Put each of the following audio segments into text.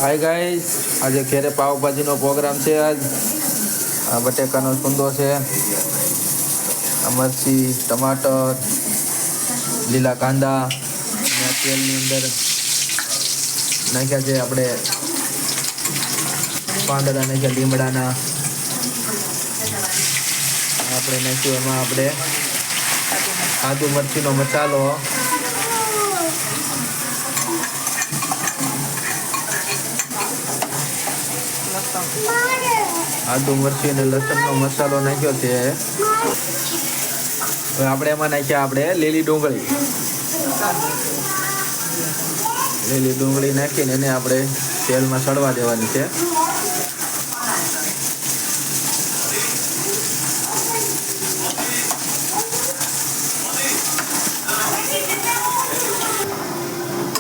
Hi guys, આજે ઘેરે પાવભાજીનો programme છે. આજ આ બટેકાનો સૂંદો છે, આ મરચી, ટમાટર, લીલા કાંદા અને તેલની અંદર નાખ્યા છે આપણે પાંદડા નાખ્યા લીમડાના. આપણે નાખ્યું એમાં આપણે આદુ મરચીનો મસાલો, આદુ મરચી અને લસણનો મસાલો નાખ્યો છે. હવે આપણે એમાં નાખ્યા આપણે લીલી ડુંગળી નાખીને એને આપણે તેલમાં સળવા દેવાની છે.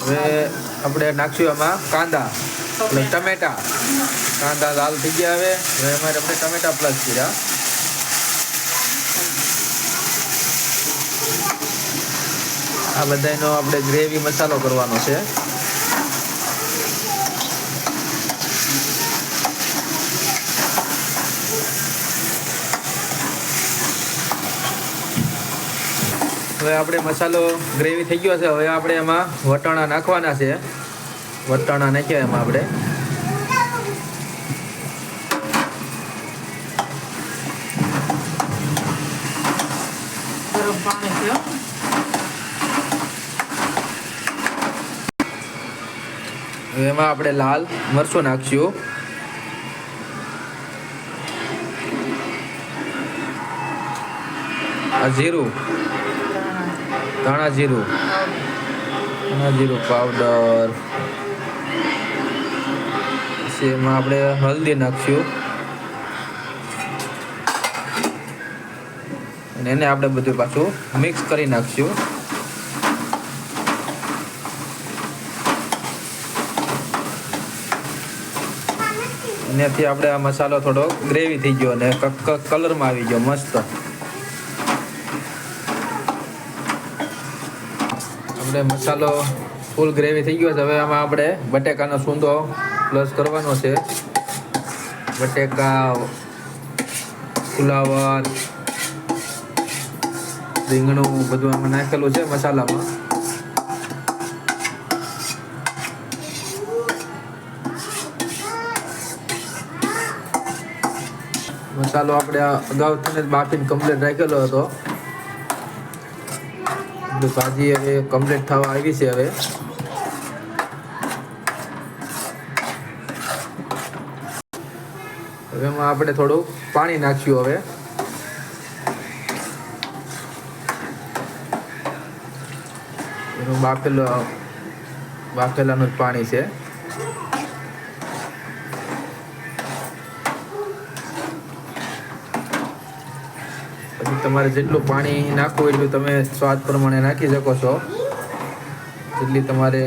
હવે આપણે નાખશું એમાં કાંદા પ્લસ ટમેટા. કાંદા લાલ થઈ ગયા. હવે એમાં આપણે ટમેટા પ્લસ કર્યા. આ બધાનો આપણે ગ્રેવી મસાલો કરવાનો છે. હવે આપણે મસાલો ગ્રેવી થઈ ગયો છે. હવે આપણે એમાં વટાણા નાખવાના છે. વટાણા નાખ્યા એમાં આપણે. હવે એમાં આપણે લાલ મરચું નાખશું. આ જીરું, ધાણા જીરું પાવડર. પછી એમાં આપણે હલ્દી નાખશું અને એને આપણે બધું પાછું મિક્સ કરી નાખશું. એનાથી આપણે આ મસાલો થોડો ગ્રેવી થઈ ગયો અને કલરમાં આવી ગયો મસ્ત. આપણે મસાલો ફૂલ ગ્રેવી થઈ ગયો છે. હવે આમાં આપણે બટેકાનો સૂંદો પ્લસ કરવાનો છે. બટેકા, ફુલાવર, રીંગણું બધું આમાં નાખેલું છે મસાલામાં. મસાલો આપણે અગાઉથી જ બાફીને કમ્પ્લીટ રાખેલો હતો. ભાજી હવે કમ્પ્લીટ થવા આવી છે. હવે એમાં આપણે થોડું પાણી નાખ્યું. હવે એનું બાફેલાનું જ પાણી છે. પછી તમારે જેટલું પાણી નાખવું એટલું તમે સ્વાદ પ્રમાણે નાખી શકો છો. જેટલી તમારે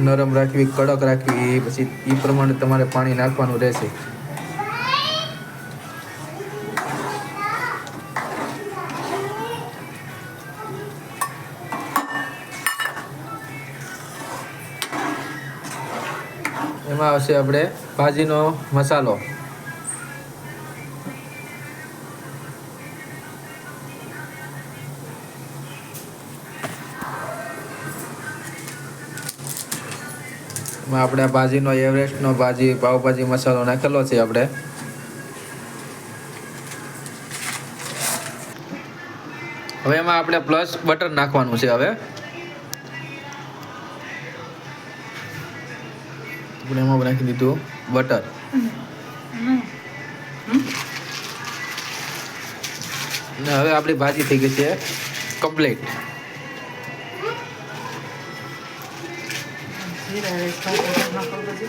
નરમ રાખવી, કડક રાખવી, પછી એ પ્રમાણે તમારે પાણી નાખવાનું રહેશે. એમાં આવશે આપણે ભાજીનો મસાલો. આપણે ભાજીનો એવરેસ્ટનો પાવભાજી મસાલો નાખેલો છે આપણે. હવે એમાં આપણે પ્લસ બટર નાખવાનું છે. હવે આપણે એમાં નાખી દીધું બટર. ને હવે આપણી ભાજી થઈ ગઈ છે કમ્પ્લીટ. જીરા રાઈસ ભાત નાખો પછી